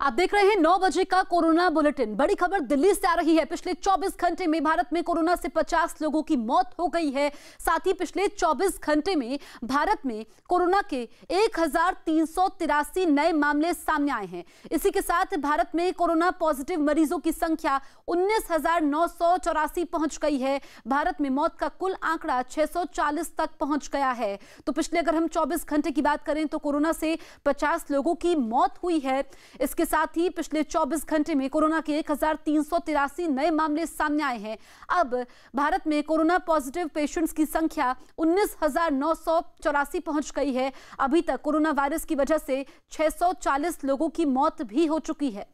आप देख रहे हैं 9 बजे का कोरोना बुलेटिन। बड़ी खबर दिल्ली से आ रही है। पिछले 24 घंटे में भारत में कोरोना से 50 लोगों की मौत हो गई है। साथ ही पिछले 24 घंटे में भारत में कोरोना के 1383 नए मामले सामने आए हैं। इसी के साथ भारत में कोरोना पॉजिटिव मरीजों की संख्या 19,984 पहुंच गई है। भारत में मौत का कुल आंकड़ा 640 तक पहुंच गया है। तो पिछले अगर हम 24 घंटे की बात करें तो कोरोना से 50 लोगों की मौत हुई है। इसके साथ ही पिछले 24 घंटे में कोरोना के 1383 नए मामले सामने आए हैं। अब भारत में कोरोना पॉजिटिव पेशेंट्स की संख्या 19,984 पहुंच गई है। अभी तक कोरोना वायरस की वजह से 640 लोगों की मौत भी हो चुकी है।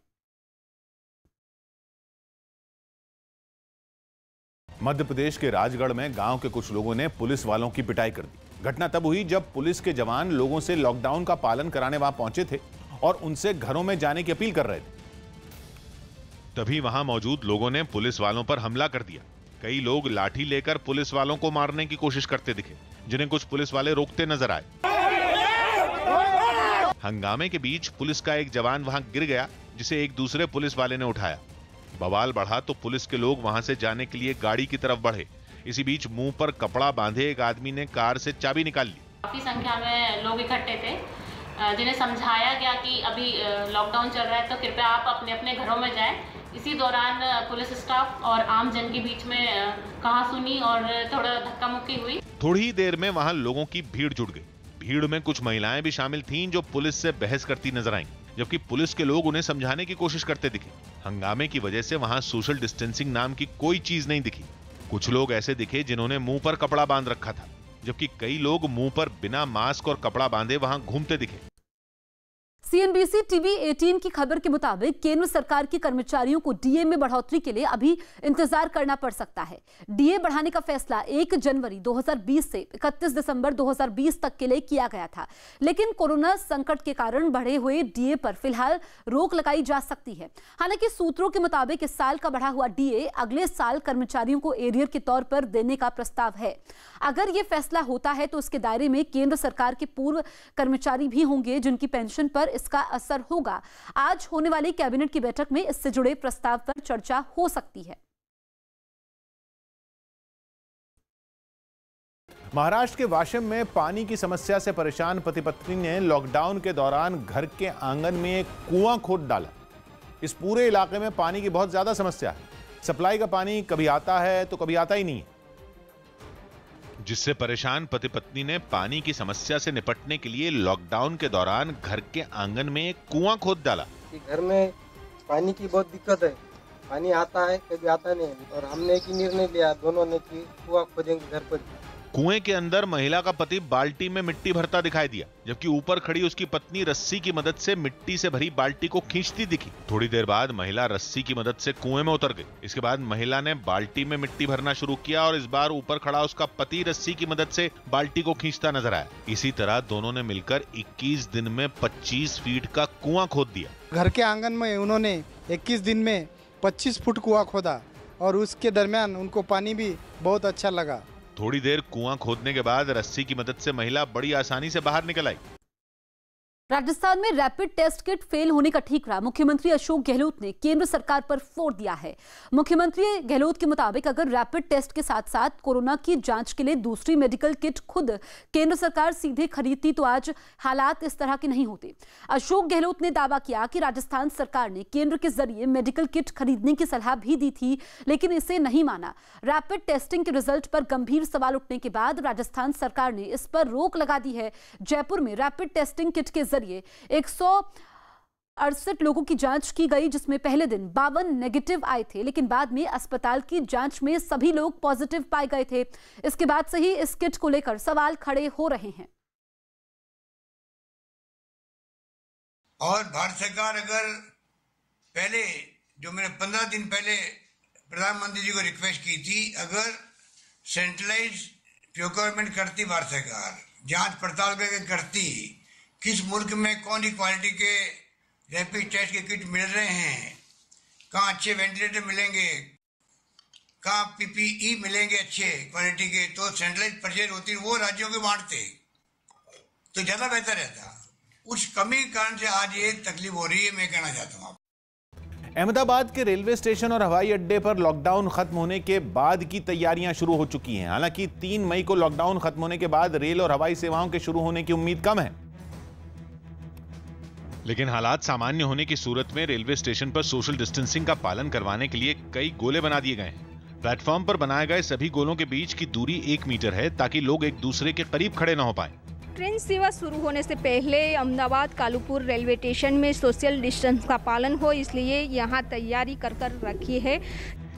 मध्य प्रदेश के राजगढ़ में गांव के कुछ लोगों ने पुलिस वालों की पिटाई कर दी। घटना तब हुई जब पुलिस के जवान लोगों से लॉकडाउन का पालन कराने वहां पहुंचे थे और उनसे घरों में जाने की अपील कर रहे थे। तभी वहां मौजूद लोगों ने पुलिस वालों पर हमला कर दिया। कई लोग लाठी लेकर पुलिस वालों को मारने की कोशिश करते दिखे, जिन्हें कुछ पुलिस वाले रोकते नजर आए। हंगामे के बीच पुलिस का एक जवान वहां गिर गया, जिसे एक दूसरे पुलिस वाले ने उठाया। बवाल बढ़ा तो पुलिस के लोग वहां से जाने के लिए गाड़ी की तरफ बढ़े। इसी बीच मुंह पर कपड़ा बांधे एक आदमी ने कार से चाबी निकाल ली। काफी संख्या में लोग इकट्ठे थे, जिन्हें समझाया गया कि अभी लॉकडाउन चल रहा है तो कृपया आप अपने अपने घरों में जाएं। इसी दौरान पुलिस स्टाफ और आम जन के बीच में कहासुनी और थोड़ा धक्का मुक्की हुई। थोड़ी ही देर में वहां लोगों की भीड़ जुट गई। भीड़ में कुछ महिलाएं भी शामिल थीं जो पुलिस से बहस करती नजर आईं, जबकि पुलिस के लोग उन्हें समझाने की कोशिश करते दिखे। हंगामे की वजह से वहां सोशल डिस्टेंसिंग नाम की कोई चीज नहीं दिखी। कुछ लोग ऐसे दिखे जिन्होंने मुंह पर कपड़ा बांध रखा था, जबकि कई लोग मुंह पर बिना मास्क और कपड़ा बांधे वहां घूमते दिखे। सीएनबीसी टीवी 18 की खबर के मुताबिक केंद्र सरकार के कर्मचारियों को डीए में बढ़ोतरी के लिए अभी इंतजार करना पड़ सकता है। डीए बढ़ाने का फैसला 1 जनवरी 2020 से 31 दिसंबर 2020 तक के लिए किया गया था, लेकिन कोरोना संकट के कारण बढ़े हुए डीए पर फिलहाल रोक लगाई जा सकती है। हालांकि सूत्रों के मुताबिक इस साल का बढ़ा हुआ डीए अगले साल कर्मचारियों को एरियर के तौर पर देने का प्रस्ताव है। अगर यह फैसला होता है तो इसके दायरे में केंद्र सरकार के पूर्व कर्मचारी भी होंगे, जिनकी पेंशन पर इसका असर होगा। आज होने वाली कैबिनेट की बैठक में इससे जुड़े प्रस्ताव पर चर्चा हो सकती है। महाराष्ट्र के वाशिम में पानी की समस्या से परेशान पति पत्नी ने लॉकडाउन के दौरान घर के आंगन में एक कुआं खोद डाला। इस पूरे इलाके में पानी की बहुत ज्यादा समस्या है। सप्लाई का पानी कभी आता है तो कभी आता ही नहीं है, जिससे परेशान पति पत्नी ने पानी की समस्या से निपटने के लिए लॉकडाउन के दौरान घर के आंगन में एक कुआं खोद डाला। घर में पानी की बहुत दिक्कत है, पानी आता है कभी आता नहीं, और हमने एक ही निर्णय लिया दोनों ने कि कुआं खोदेंगे घर पर। कुएं के अंदर महिला का पति बाल्टी में मिट्टी भरता दिखाई दिया, जबकि ऊपर खड़ी उसकी पत्नी रस्सी की मदद से मिट्टी से भरी बाल्टी को खींचती दिखी। थोड़ी देर बाद महिला रस्सी की मदद से कुएं में उतर गई। इसके बाद महिला ने बाल्टी में मिट्टी भरना शुरू किया और इस बार ऊपर खड़ा उसका पति रस्सी की मदद से बाल्टी को खींचता नजर आया। इसी तरह दोनों ने मिलकर 21 दिन में 25 फीट का कुआं खोद दिया। घर के आंगन में उन्होंने 21 दिन में 25 फुट कुआं खोदा और उसके दरमियान उनको पानी भी बहुत अच्छा लगा। थोड़ी देर कुआं खोदने के बाद रस्सी की मदद से महिला बड़ी आसानी से बाहर निकल आई। राजस्थान में रैपिड टेस्ट किट फेल होने का ठीकरा मुख्यमंत्री अशोक गहलोत ने केंद्र सरकार पर फोड़ दिया है। मुख्यमंत्री गहलोत के मुताबिक अगर रैपिड टेस्ट के साथ साथ कोरोना की जांच के लिए दूसरी मेडिकल किट खुद केंद्र सरकार सीधे खरीदती तो आज हालात इस तरह के नहीं होते। अशोक गहलोत ने दावा किया कि राजस्थान सरकार ने केंद्र के जरिए मेडिकल किट खरीदने की सलाह भी दी थी, लेकिन इसे नहीं माना। रैपिड टेस्टिंग के रिजल्ट पर गंभीर सवाल उठने के बाद राजस्थान सरकार ने इस पर रोक लगा दी है। जयपुर में रैपिड टेस्टिंग किट के जरिए 168 लोगों की जांच की गई, जिसमें पहले दिन 52 नेगेटिव आए थे, लेकिन बाद में अस्पताल की जांच में सभी लोग पॉजिटिव पाए गए थे। इसके बाद से ही इस किट को लेकर सवाल खड़े हो रहे हैं। और भारत सरकार अगर पहले जो मैंने 15 दिन पहले प्रधानमंत्री जी को रिक्वेस्ट की थी, अगर सेंट्रलाइज प्रोक्योरमेंट करती भारत सरकार, जांच पड़ताल करती किस मुल्क में कौन सी क्वालिटी के रैपिड टेस्ट के किट मिल रहे हैं, कहाँ अच्छे वेंटिलेटर मिलेंगे, कहाँ पीपीई मिलेंगे अच्छे क्वालिटी के, तो सेंट्रलाइज परचेज होती वो राज्यों के बांटते तो ज्यादा बेहतर रहता। उस कमी के कारण से आज ये तकलीफ हो रही है, मैं कहना चाहता हूँ। अहमदाबाद के रेलवे स्टेशन और हवाई अड्डे पर लॉकडाउन खत्म होने के बाद की तैयारियां शुरू हो चुकी हैं। हालांकि 3 मई को लॉकडाउन खत्म होने के बाद रेल और हवाई सेवाओं के शुरू होने की उम्मीद कम है, लेकिन हालात सामान्य होने की सूरत में रेलवे स्टेशन पर सोशल डिस्टेंसिंग का पालन करवाने के लिए कई गोले बना दिए गए हैं। प्लेटफॉर्म पर बनाए गए सभी गोलों के बीच की दूरी 1 मीटर है ताकि लोग एक दूसरे के करीब खड़े न हो पाए। ट्रेन सेवा शुरू होने से पहले अहमदाबाद कालूपुर रेलवे स्टेशन में सोशल डिस्टेंस का पालन हो, इसलिए यहाँ तैयारी कर रखी है।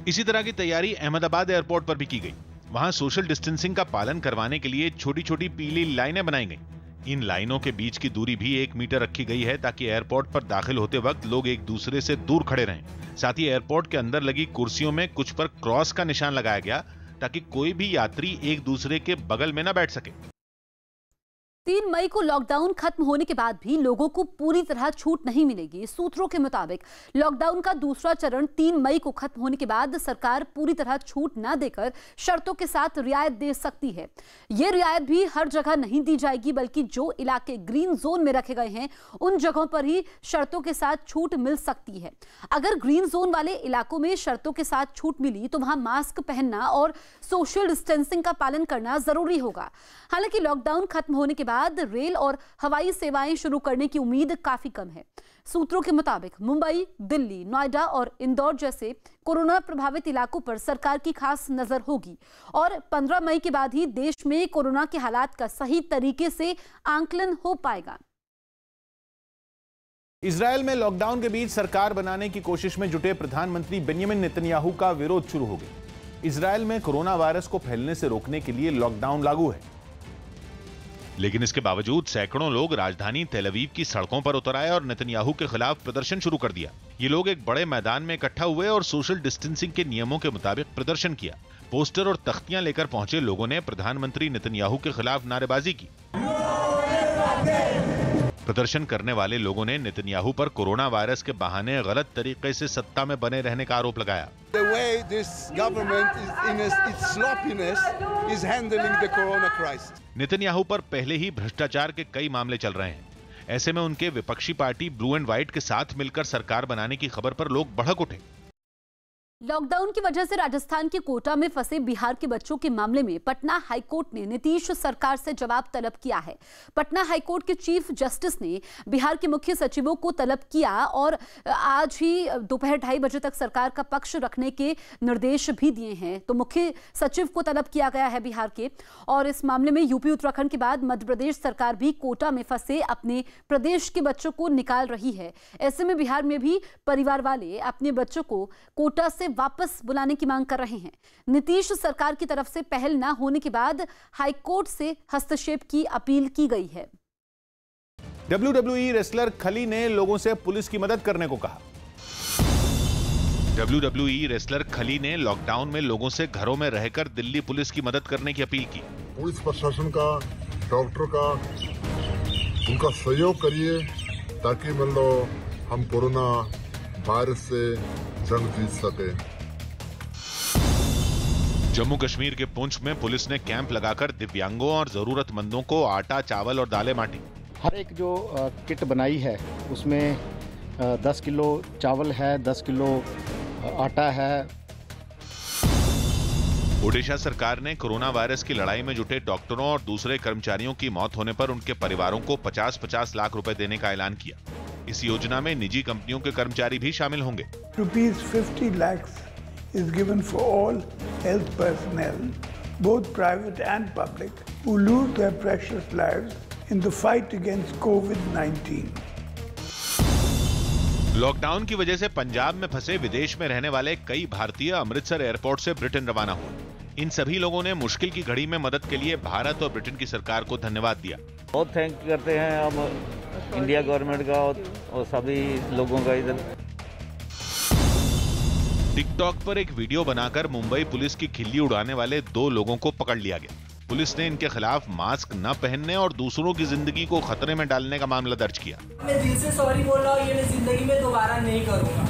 इसी तरह की तैयारी अहमदाबाद एयरपोर्ट पर भी की गई। वहाँ सोशल डिस्टेंसिंग का पालन करवाने के लिए छोटी छोटी पीली लाइनें बनाई गई। इन लाइनों के बीच की दूरी भी 1 मीटर रखी गई है ताकि एयरपोर्ट पर दाखिल होते वक्त लोग एक दूसरे से दूर खड़े रहें। साथ ही एयरपोर्ट के अंदर लगी कुर्सियों में कुछ पर क्रॉस का निशान लगाया गया ताकि कोई भी यात्री एक दूसरे के बगल में न बैठ सके। 3 मई को लॉकडाउन खत्म होने के बाद भी लोगों को पूरी तरह छूट नहीं मिलेगी। सूत्रों के मुताबिक लॉकडाउन का दूसरा चरण 3 मई को खत्म होने के बाद सरकार पूरी तरह छूट न देकर शर्तों के साथ रियायत दे सकती है। यह रियायत भी हर जगह नहीं दी जाएगी, बल्कि जो इलाके ग्रीन जोन में रखे गए हैं उन जगहों पर ही शर्तों के साथ छूट मिल सकती है। अगर ग्रीन जोन वाले इलाकों में शर्तों के साथ छूट मिली तो वहां मास्क पहनना और सोशल डिस्टेंसिंग का पालन करना जरूरी होगा। हालांकि लॉकडाउन खत्म होने के बाद रेल और हवाई सेवाएं शुरू करने की उम्मीद काफी कम है। सूत्रों के मुताबिक मुंबई, दिल्ली, नोएडा और इंदौर जैसे कोरोना प्रभावित इलाकों पर सरकार की खास नजर होगी और 15 मई के बाद ही देश में कोरोना के हालात का सही तरीके से आंकलन हो पाएगा। इजरायल में लॉकडाउन के बीच सरकार बनाने की कोशिश में जुटे प्रधानमंत्री बेंजामिन नेतन्याहू का विरोध शुरू हो गया। इजरायल में कोरोना वायरस को फैलने से रोकने के लिए लॉकडाउन लागू है, लेकिन इसके बावजूद सैकड़ों लोग राजधानी तेल अवीव की सड़कों पर उतर आए और नेतन्याहू के खिलाफ प्रदर्शन शुरू कर दिया। ये लोग एक बड़े मैदान में इकट्ठा हुए और सोशल डिस्टेंसिंग के नियमों के मुताबिक प्रदर्शन किया। पोस्टर और तख्तियां लेकर पहुंचे लोगों ने प्रधानमंत्री नेतन्याहू के खिलाफ नारेबाजी की। प्रदर्शन करने वाले लोगों ने नेतन्याहू पर कोरोना वायरस के बहाने गलत तरीके से सत्ता में बने रहने का आरोप लगाया। The way this government is in its sloppiness is handling the corona crisis. Netanyahu पर पहले ही भ्रष्टाचार के कई मामले चल रहे हैं। ऐसे में उनके विपक्षी पार्टी ब्लू एंड व्हाइट के साथ मिलकर सरकार बनाने की खबर पर लोग भड़क उठे। लॉकडाउन की वजह से राजस्थान के कोटा में फंसे बिहार के बच्चों के मामले में पटना हाईकोर्ट ने नीतीश सरकार से जवाब तलब किया है। पटना हाईकोर्ट के चीफ जस्टिस ने बिहार के मुख्य सचिवों को तलब किया और आज ही दोपहर 2:30 बजे तक सरकार का पक्ष रखने के निर्देश भी दिए हैं। तो मुख्य सचिव को तलब किया गया है बिहार के, और इस मामले में यूपी उत्तराखंड के बाद मध्य प्रदेश सरकार भी कोटा में फंसे अपने प्रदेश के बच्चों को निकाल रही है। ऐसे में बिहार में भी परिवार वाले अपने बच्चों को कोटा से वापस बुलाने की मांग कर रहे हैं। नीतीश सरकार की तरफ से पहल न होने के बाद हाईकोर्ट से हस्तक्षेप की अपील की गई है। WWE रेसलर खली ने लोगों से पुलिस की मदद करने को कहा। WWE रेसलर खली ने लॉकडाउन में लोगों से घरों में रहकर दिल्ली पुलिस की मदद करने की अपील की। पुलिस प्रशासन का, डॉक्टर का, उनका सहयोग करिए ताकि मतलब हम कोरोना वायरस से जंग जीत सके। जम्मू कश्मीर के पुंछ में पुलिस ने कैंप लगाकर दिव्यांगों और जरूरतमंदों को आटा, चावल और दालें बांटी। हर एक जो किट बनाई है उसमें 10 किलो चावल है, 10 किलो आटा है। ओडिशा सरकार ने कोरोना वायरस की लड़ाई में जुटे डॉक्टरों और दूसरे कर्मचारियों की मौत होने पर उनके परिवारों को 50-50 लाख रुपए देने का ऐलान किया। इस योजना में निजी कंपनियों के कर्मचारी भी शामिल होंगे। ₹50 lakhs is given for all health personnel, both private and public, who lose their precious lives in the fight against COVID-19. Lockdown की वजह से पंजाब में फंसे विदेश में रहने वाले कई भारतीय अमृतसर एयरपोर्ट से ब्रिटेन रवाना हुए। इन सभी लोगों ने मुश्किल की घड़ी में मदद के लिए भारत और ब्रिटेन की सरकार को धन्यवाद दिया। बहुत थैंक करते हैं हम इंडिया गवर्नमेंट का और सभी लोगों का। इधर टिकटॉक पर एक वीडियो बनाकर मुंबई पुलिस की खिल्ली उड़ाने वाले 2 लोगों को पकड़ लिया गया। पुलिस ने इनके खिलाफ मास्क न पहनने और दूसरों की जिंदगी को खतरे में डालने का मामला दर्ज किया। मैं दिल से सॉरी बोल रहा हूँ, ये मैं जिंदगी में दोबारा नहीं करूंगा।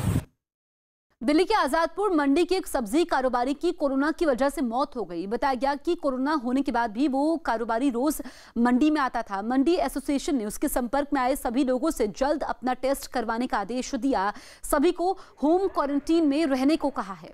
दिल्ली के आजादपुर मंडी के एक सब्जी कारोबारी की कोरोना की वजह से मौत हो गई। बताया गया कि कोरोना होने के बाद भी वो कारोबारी रोज मंडी में आता था। मंडी एसोसिएशन ने उसके संपर्क में आए सभी लोगों से जल्द अपना टेस्ट करवाने का आदेश दिया। सभी को होम क्वारंटीन में रहने को कहा है।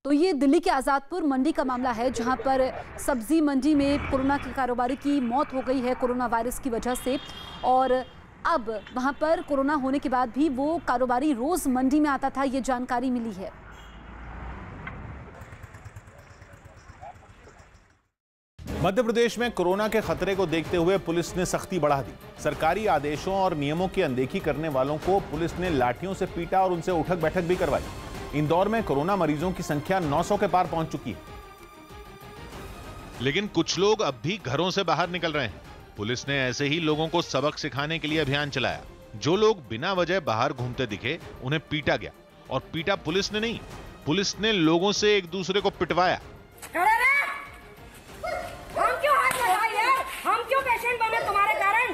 तो ये दिल्ली के आजादपुर मंडी का मामला है, जहां पर सब्जी मंडी में कोरोना के कारोबारी की मौत हो गई है कोरोना वायरस की वजह से। और अब वहां पर कोरोना होने के बाद भी वो कारोबारी रोज मंडी में आता था, ये जानकारी मिली है। मध्य प्रदेश में कोरोना के खतरे को देखते हुए पुलिस ने सख्ती बढ़ा दी। सरकारी आदेशों और नियमों की अनदेखी करने वालों को पुलिस ने लाठियों से पीटा और उनसे उठक बैठक भी करवाई। इंदौर में कोरोना मरीजों की संख्या 900 के पार पहुंच चुकी है। लेकिन कुछ लोग अब भी घरों से बाहर निकल रहे हैं। पुलिस ने ऐसे ही लोगों को सबक सिखाने के लिए अभियान चलाया। जो लोग बिना वजह बाहर घूमते दिखे उन्हें पीटा गया। और पीटा पुलिस ने नहीं, पुलिस ने लोगों से एक दूसरे को पिटवाया। हम क्यों हाथ लगाए यार? हम क्यों पेशेंट बने तुम्हारे कारण?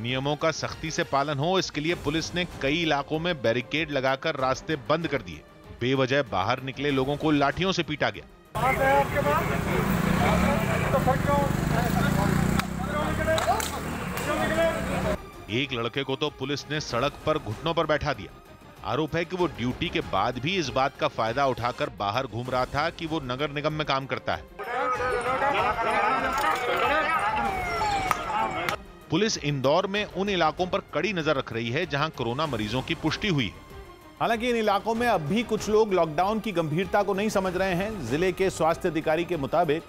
नियमों का सख्ती से पालन हो, इसके लिए पुलिस ने कई इलाकों में बैरिकेड लगाकर रास्ते बंद कर दिए। बेवजह बाहर निकले लोगों को लाठियों से पीटा गया। एक लड़के को तो पुलिस ने सड़क पर घुटनों पर बैठा दिया। आरोप है कि वो ड्यूटी के बाद भी इस बात का फायदा उठाकर बाहर घूम रहा था कि वो नगर निगम में काम करता है। पुलिस इंदौर में उन इलाकों पर कड़ी नजर रख रही है जहां कोरोना मरीजों की पुष्टि हुई है। हालांकि इन इलाकों में अब भी कुछ लोग लॉकडाउन की गंभीरता को नहीं समझ रहे हैं। जिले के स्वास्थ्य अधिकारी के मुताबिक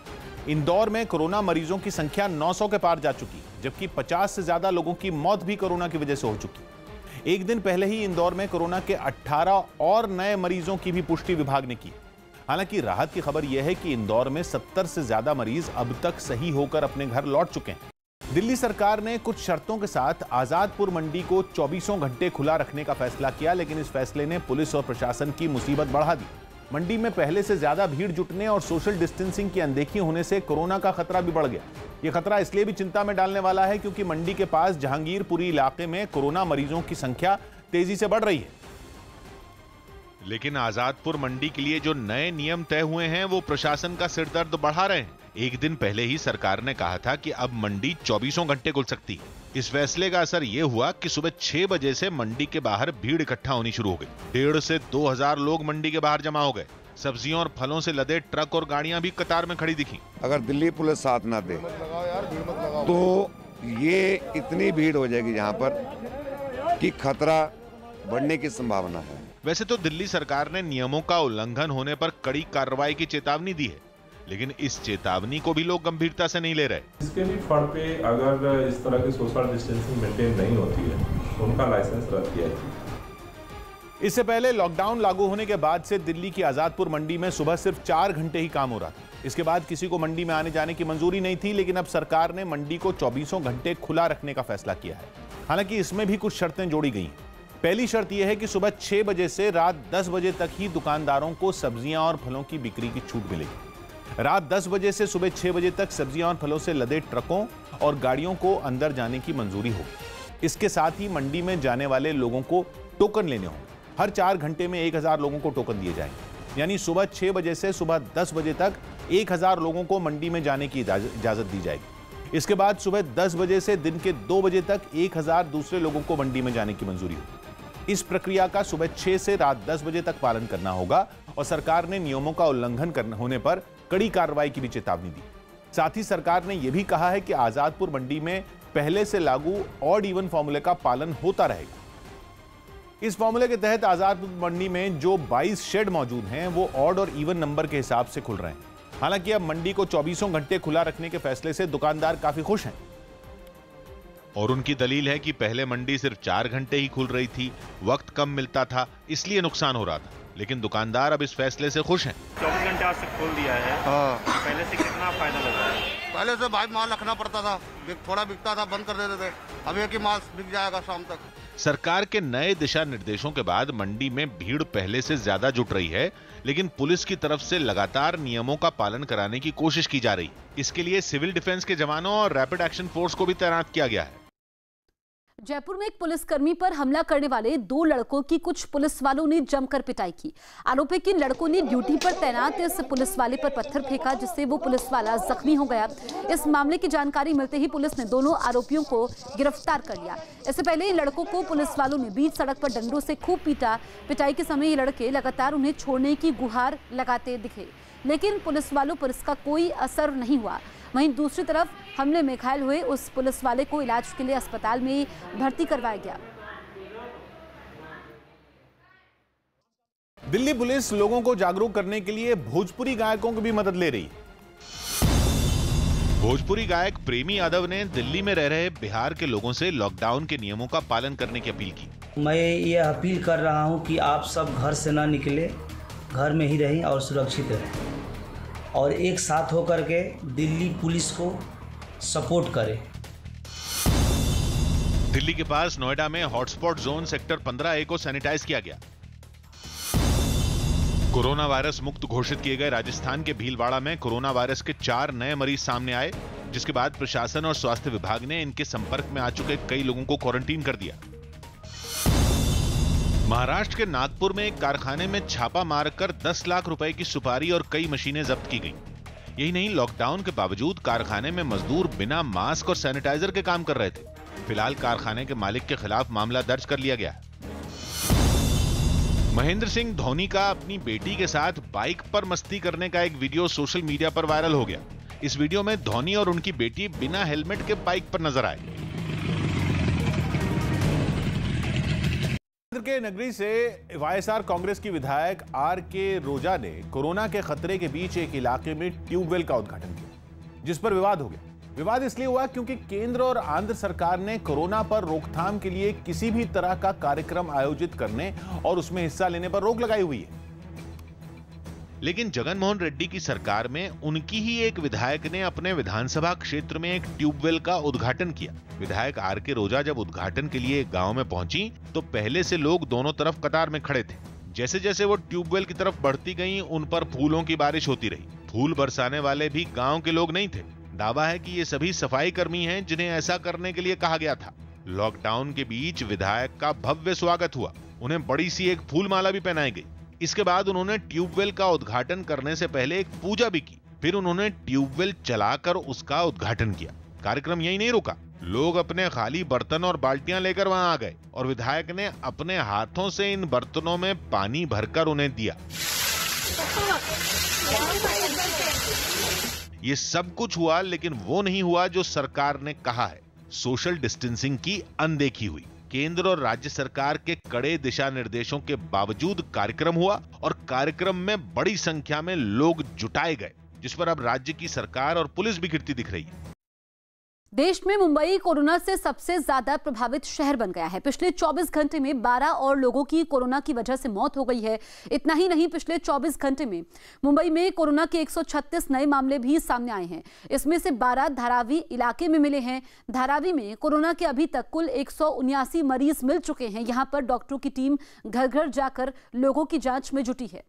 इंदौर में कोरोना मरीजों की संख्या 900 के पार जा चुकी है, जबकि 50 से ज्यादा लोगों की मौत भी कोरोना की वजह से हो चुकी। एक दिन पहले ही इंदौर में कोरोना के 18 और नए मरीजों की भी पुष्टि विभाग ने की। हालांकि राहत की खबर यह है कि इंदौर में 70 से ज्यादा मरीज अब तक सही होकर अपने घर लौट चुके हैं। दिल्ली सरकार ने कुछ शर्तों के साथ आजादपुर मंडी को 24 घंटे खुला रखने का फैसला किया, लेकिन इस फैसले ने पुलिस और प्रशासन की मुसीबत बढ़ा दी। मंडी में पहले से ज्यादा भीड़ जुटने और सोशल डिस्टेंसिंग की अनदेखी होने से कोरोना का खतरा भी बढ़ गया। यह खतरा इसलिए भी चिंता में डालने वाला है क्योंकि मंडी के पास जहांगीरपुरी इलाके में कोरोना मरीजों की संख्या तेजी से बढ़ रही है। लेकिन आजादपुर मंडी के लिए जो नए नियम तय हुए हैं वो प्रशासन का सिरदर्द बढ़ा रहे हैं। एक दिन पहले ही सरकार ने कहा था कि अब मंडी 24 घंटे खुल सकती है। इस फैसले का असर यह हुआ कि सुबह 6 बजे से मंडी के बाहर भीड़ इकट्ठा होनी शुरू हो गई। 1,500 से 2,000 लोग मंडी के बाहर जमा हो गए। सब्जियों और फलों से लदे ट्रक और गाड़ियां भी कतार में खड़ी दिखी। अगर दिल्ली पुलिस साथ ना दे तो ये इतनी भीड़ हो जाएगी यहाँ पर कि खतरा बढ़ने की संभावना है। वैसे तो दिल्ली सरकार ने नियमों का उल्लंघन होने पर कड़ी कार्रवाई की चेतावनी दी है, लेकिन इस चेतावनी को भी लोग गंभीरता से नहीं ले रहे। इसके भी फड़ पे अगर इस तरह की सोशल डिस्टेंसिंग मेंटेन नहीं होती है तो उनका लाइसेंस रद्द किया जाए। इससे पहले लॉकडाउन लागू होने के बाद से दिल्ली की आजादपुर मंडी में सुबह सिर्फ 4 घंटे ही काम हो रहा था। इसके बाद किसी को मंडी में आने जाने की मंजूरी नहीं थी, लेकिन अब सरकार ने मंडी को 24 घंटे खुला रखने का फैसला किया है। हालांकि इसमें भी कुछ शर्तें जोड़ी गई हैं। पहली शर्त यह है कि सुबह 6 बजे से रात 10 बजे तक ही दुकानदारों को सब्जियां और फलों की बिक्री की छूट मिलेगी। रात 10 बजे से सुबह 6 बजे तक सब्जियां और फलों से लदे ट्रकों और गाड़ियों को अंदर जाने की मंजूरी होगी। इसके साथ ही मंडी में जाने वाले लोगों को टोकन लेने होंगे। हर 4 घंटे में 1000 लोगों को टोकन दिए जाएंगे, यानी सुबह 6 बजे से सुबह 10 बजे तक 1000 लोगों को मंडी में जाने की इजाजत दी जाएगी। इसके बाद सुबह 10 बजे से दिन के 2 बजे तक 1000 दूसरे लोगों को मंडी में जाने की मंजूरी होगी। इस प्रक्रिया का सुबह 6 से रात 10 बजे तक पालन करना होगा और सरकार ने नियमों का उल्लंघन होने पर कड़ी कार्रवाई की भी चेतावनी दी। साथ ही सरकार ने यह भी कहा है कि आजादपुर मंडी में पहले से लागू ऑड इवन फॉर्मूले का पालन होता रहेगा। इस फॉर्मूले के तहत आजादपुर मंडी में जो 22 शेड मौजूद हैं वो ऑड और इवन नंबर के हिसाब से खुल रहे हैं। हालांकि अब मंडी को 24 घंटे खुला रखने के फैसले से दुकानदार काफी खुश हैं। और उनकी दलील है कि पहले मंडी सिर्फ 4 घंटे ही खुल रही थी, वक्त कम मिलता था, इसलिए नुकसान हो रहा था। लेकिन दुकानदार अब इस फैसले से खुश हैं। 24 घंटे आज तक खोल दिया है। पहले से कितना फायदा लगा है? पहले से भाई माल रखना पड़ता था, थोड़ा बिकता था, बंद कर देते थे। अब एक ही माल बिक जाएगा शाम तक। सरकार के नए दिशा निर्देशों के बाद मंडी में भीड़ पहले से ज्यादा जुट रही है, लेकिन पुलिस की तरफ से लगातार नियमों का पालन कराने की कोशिश की जा रही है। इसके लिए सिविल डिफेंस के जवानों और रैपिड एक्शन फोर्स को भी तैनात किया गया है। जयपुर में एक पुलिसकर्मी पर हमला करने वाले 2 लड़कों की कुछ पुलिस वालों ने जमकर पिटाई की। आरोपी के लड़कों ने ड्यूटी पर तैनात इस पुलिस वाले पर पत्थर फेंका, जिससे वो पुलिस वाला जख्मी हो गया। इस मामले की जानकारी मिलते ही पुलिस ने दोनों आरोपियों को गिरफ्तार कर लिया। इससे पहले इन लड़कों को पुलिस वालों ने बीच सड़क पर डंडों से खूब पीटा। पिटाई के समय ये लड़के लगातार उन्हें छोड़ने की गुहार लगाते दिखे, लेकिन पुलिस वालों पर इसका कोई असर नहीं हुआ। वहीं दूसरी तरफ हमले में घायल हुए उस पुलिस वाले को इलाज के लिए अस्पताल में भर्ती करवाया गया। दिल्ली पुलिस लोगों को जागरूक करने के लिए भोजपुरी गायकों की भी मदद ले रही है। भोजपुरी गायक प्रेमी यादव ने दिल्ली में रह रहे बिहार के लोगों से लॉकडाउन के नियमों का पालन करने की अपील की। मैं ये अपील कर रहा हूं कि आप सब घर से ना निकले, घर में ही रहें और सुरक्षित रहें और एक साथ होकर के दिल्ली पुलिस को सपोर्ट करें। दिल्ली के पास नोएडा में हॉटस्पॉट जोन सेक्टर 15A को सैनिटाइज किया गया। कोरोना वायरस मुक्त घोषित किए गए राजस्थान के भीलवाड़ा में कोरोना वायरस के 4 नए मरीज सामने आए, जिसके बाद प्रशासन और स्वास्थ्य विभाग ने इनके संपर्क में आ चुके कई लोगों को क्वारंटीन कर दिया। महाराष्ट्र के नागपुर में एक कारखाने में छापा मारकर 10 लाख रुपए की सुपारी और कई मशीनें जब्त की गई। यही नहीं, लॉकडाउन के बावजूद कारखाने में मजदूर बिना मास्क और सैनिटाइजर के काम कर रहे थे। फिलहाल कारखाने के मालिक के खिलाफ मामला दर्ज कर लिया गया। महेंद्र सिंह धोनी का अपनी बेटी के साथ बाइक पर मस्ती करने का एक वीडियो सोशल मीडिया पर वायरल हो गया। इस वीडियो में धोनी और उनकी बेटी बिना हेलमेट के बाइक पर नजर आए। के नगरी से वाईएसआर कांग्रेस की विधायक आर.के. रोजा ने कोरोना के खतरे के बीच एक इलाके में ट्यूबवेल का उद्घाटन किया, जिस पर विवाद हो गया। विवाद इसलिए हुआ क्योंकि केंद्र और आंध्र सरकार ने कोरोना पर रोकथाम के लिए किसी भी तरह का कार्यक्रम आयोजित करने और उसमें हिस्सा लेने पर रोक लगाई हुई है। लेकिन जगनमोहन रेड्डी की सरकार में उनकी ही एक विधायक ने अपने विधानसभा क्षेत्र में एक ट्यूबवेल का उद्घाटन किया। विधायक आर.के. रोजा जब उद्घाटन के लिए एक गांव में पहुंची तो पहले से लोग दोनों तरफ कतार में खड़े थे। जैसे जैसे वो ट्यूबवेल की तरफ बढ़ती गईं, उन पर फूलों की बारिश होती रही। फूल बरसाने वाले भी गांव के लोग नहीं थे। दावा है कि ये सभी सफाई कर्मी हैं जिन्हें ऐसा करने के लिए कहा गया था। लॉकडाउन के बीच विधायक का भव्य स्वागत हुआ। उन्हें बड़ी सी एक फूल माला भी पहनाई गई। इसके बाद उन्होंने ट्यूबवेल का उद्घाटन करने से पहले एक पूजा भी की। फिर उन्होंने ट्यूबवेल चलाकर उसका उद्घाटन किया। कार्यक्रम यही नहीं रुका, लोग अपने खाली बर्तन और बाल्टियां लेकर वहां आ गए और विधायक ने अपने हाथों से इन बर्तनों में पानी भरकर उन्हें दिया। ये सब कुछ हुआ, लेकिन वो नहीं हुआ जो सरकार ने कहा है। सोशल डिस्टेंसिंग की अनदेखी हुई। केंद्र और राज्य सरकार के कड़े दिशा निर्देशों के बावजूद कार्यक्रम हुआ और कार्यक्रम में बड़ी संख्या में लोग जुटाए गए, जिस पर अब राज्य की सरकार और पुलिस भी गिरती दिख रही है। देश में मुंबई कोरोना से सबसे ज्यादा प्रभावित शहर बन गया है। पिछले 24 घंटे में 12 और लोगों की कोरोना की वजह से मौत हो गई है। इतना ही नहीं, पिछले 24 घंटे में मुंबई में कोरोना के 136 नए मामले भी सामने आए हैं। इसमें से 12 धारावी इलाके में मिले हैं। धारावी में कोरोना के अभी तक कुल 179 मरीज मिल चुके हैं। यहां पर डॉक्टरों की टीम घर घर जाकर लोगों की जांच में जुटी है।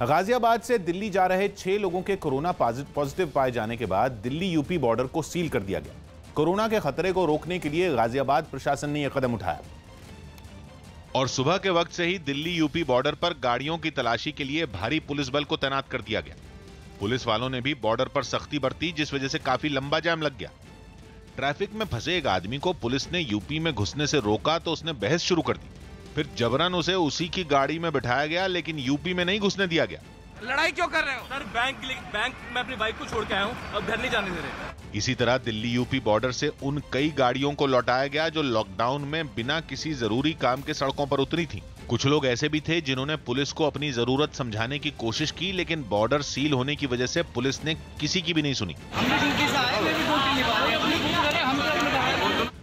गाजियाबाद से दिल्ली जा रहे 6 लोगों के कोरोना पॉजिटिव पाए जाने के बाद दिल्ली यूपी बॉर्डर को सील कर दिया गया। कोरोना के खतरे को रोकने के लिए गाजियाबाद प्रशासन ने यह कदम उठाया और सुबह के वक्त से ही दिल्ली यूपी बॉर्डर पर गाड़ियों की तलाशी के लिए भारी पुलिस बल को तैनात कर दिया गया। पुलिस वालों ने भी बॉर्डर पर सख्ती बरती, जिस वजह से काफी लंबा जाम लग गया। ट्रैफिक में फंसे एक आदमी को पुलिस ने यूपी में घुसने से रोका तो उसने बहस शुरू कर दी। फिर जबरन उसे उसी की गाड़ी में बिठाया गया, लेकिन यूपी में नहीं घुसने दिया गया। लड़ाई क्यों कर रहे हो सर? बैंक में अपनी बाइक को छोड़ के आया हूँ, अब घर नहीं जाने दे रहे। इसी तरह दिल्ली यूपी बॉर्डर से उन कई गाड़ियों को लौटाया गया जो लॉकडाउन में बिना किसी जरूरी काम के सड़कों पर उतरी थी। कुछ लोग ऐसे भी थे जिन्होंने पुलिस को अपनी जरूरत समझाने की कोशिश की, लेकिन बॉर्डर सील होने की वजह से पुलिस ने किसी की भी नहीं सुनी।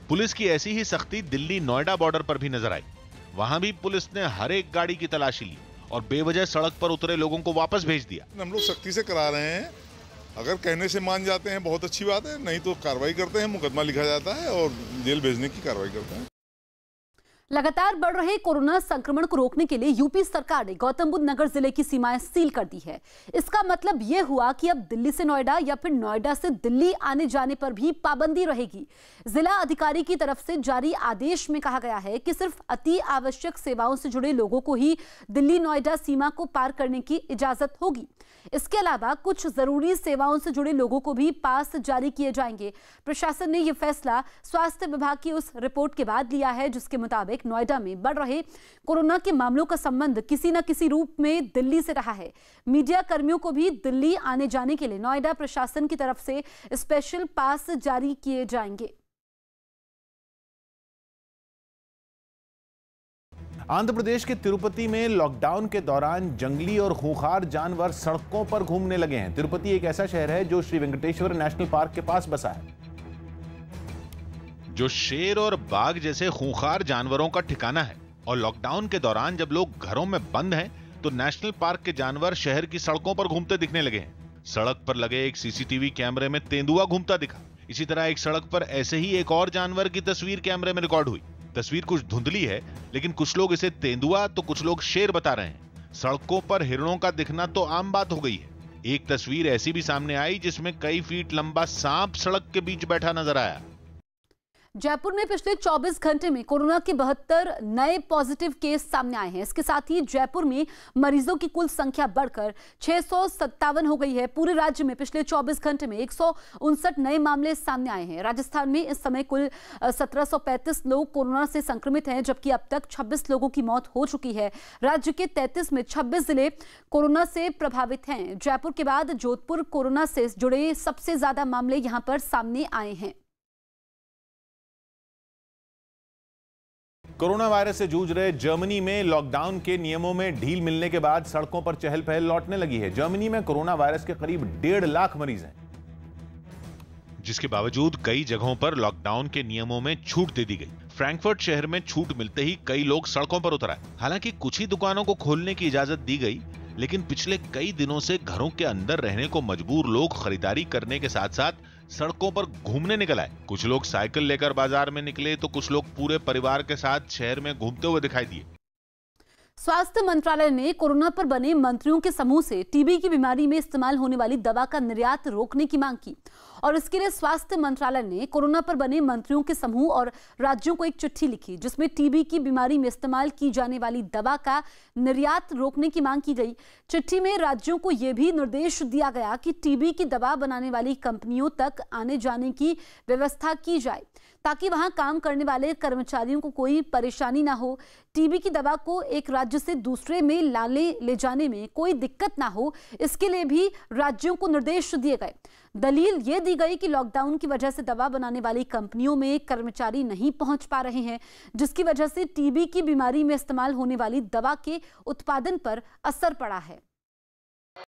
पुलिस की ऐसी ही सख्ती दिल्ली नोएडा बॉर्डर पर भी नजर आई। वहां भी पुलिस ने हर एक गाड़ी की तलाशी ली और बेवजह सड़क पर उतरे लोगों को वापस भेज दिया। हम लोग सख्ती से करा रहे हैं। अगर कहने से मान जाते हैं बहुत अच्छी बात है, नहीं तो कार्रवाई करते हैं, मुकदमा लिखा जाता है और जेल भेजने की कार्रवाई करते हैं। लगातार बढ़ रहे कोरोना संक्रमण को रोकने के लिए यूपी सरकार ने गौतम बुद्ध नगर जिले की सीमाएं सील कर दी है। इसका मतलब यह हुआ कि अब दिल्ली से नोएडा या फिर नोएडा से दिल्ली आने जाने पर भी पाबंदी रहेगी। जिला अधिकारी की तरफ से जारी आदेश में कहा गया है कि सिर्फ अति आवश्यक सेवाओं से जुड़े लोगों को ही दिल्ली नोएडा सीमा को पार करने की इजाजत होगी। इसके अलावा कुछ जरूरी सेवाओं से जुड़े लोगों को भी पास जारी किए जाएंगे। प्रशासन ने यह फैसला स्वास्थ्य विभाग की उस रिपोर्ट के बाद लिया है जिसके मुताबिक नोएडा में बढ़ रहे कोरोना के मामलों का संबंध किसी न किसी रूप में दिल्ली से रहा है। मीडिया कर्मियों को भी दिल्ली आने जाने के लिए नोएडा प्रशासन की तरफ से स्पेशल पास जारी किए जाएंगे। आंध्र प्रदेश के तिरुपति में लॉकडाउन के दौरान जंगली और खूंखार जानवर सड़कों पर घूमने लगे हैं। तिरुपति एक ऐसा शहर है जो श्री वेंकटेश्वर नेशनल पार्क के पास बसा है, जो शेर और बाघ जैसे खूंखार जानवरों का ठिकाना है। और लॉकडाउन के दौरान जब लोग घरों में बंद हैं, तो नेशनल पार्क के जानवर शहर की सड़कों पर घूमते दिखने लगे हैं। सड़क पर लगे एक सीसीटीवी कैमरे में तेंदुआ घूमता दिखा। इसी तरह एक सड़क पर ऐसे ही एक और जानवर की तस्वीर कैमरे में रिकॉर्ड हुई। तस्वीर कुछ धुंधली है, लेकिन कुछ लोग इसे तेंदुआ तो कुछ लोग शेर बता रहे हैं। सड़कों पर हिरणों का दिखना तो आम बात हो गई है। एक तस्वीर ऐसी भी सामने आई जिसमें कई फीट लंबा सांप सड़क के बीच बैठा नजर आया। जयपुर में पिछले 24 घंटे में कोरोना के 72 नए पॉजिटिव केस सामने आए हैं। इसके साथ ही जयपुर में मरीजों की कुल संख्या बढ़कर 657 हो गई है। पूरे राज्य में पिछले 24 घंटे में 159 नए मामले सामने आए हैं। राजस्थान में इस समय कुल 1735 लोग कोरोना से संक्रमित हैं, जबकि अब तक 26 लोगों की मौत हो चुकी है। राज्य के 33 में 26 जिले कोरोना से प्रभावित हैं। जयपुर के बाद जोधपुर कोरोना से जुड़े सबसे ज्यादा मामले यहां पर सामने आए हैं। कोरोना वायरस से जूझ रहे जर्मनी में लॉकडाउन के नियमों में ढील मिलने के बाद सड़कों पर चहल पहल लौटने लगी है। जर्मनी में कोरोना वायरस के करीब 1.5 लाख मरीज हैं, जिसके बावजूद कई जगहों पर लॉकडाउन के नियमों में छूट दे दी गई। फ्रैंकफर्ट शहर में छूट मिलते ही कई लोग सड़कों पर उतर आए। हालांकि कुछ ही दुकानों को खोलने की इजाजत दी गई, लेकिन पिछले कई दिनों से घरों के अंदर रहने को मजबूर लोग खरीदारी करने के साथ साथ सड़कों पर घूमने निकल आए। कुछ लोग साइकिल लेकर बाजार में निकले तो कुछ लोग पूरे परिवार के साथ शहर में घूमते हुए दिखाई दिए। स्वास्थ्य मंत्रालय ने कोरोना पर बने मंत्रियों के समूह से टीबी की बीमारी में इस्तेमाल होने वाली दवा का निर्यात रोकने की मांग की और इसके लिए स्वास्थ्य मंत्रालय ने कोरोना पर बने मंत्रियों के समूह और राज्यों को एक चिट्ठी लिखी, जिसमें टीबी की बीमारी में इस्तेमाल की जाने वाली दवा का निर्यात रोकने की मांग की गई। चिट्ठी में राज्यों को यह भी निर्देश दिया गया कि टीबी की दवा बनाने वाली कंपनियों तक आने जाने की व्यवस्था की जाए ताकि वहां काम करने वाले कर्मचारियों को कोई परेशानी ना हो। टीबी की दवा को एक राज्य से दूसरे में ले जाने में कोई दिक्कत ना हो, इसके लिए भी राज्यों को निर्देश दिए गए। दलील ये दी गई कि लॉकडाउन की वजह से दवा बनाने वाली कंपनियों में कर्मचारी नहीं पहुंच पा रहे हैं, जिसकी वजह से टीबी की बीमारी में इस्तेमाल होने वाली दवा के उत्पादन पर असर पड़ा है।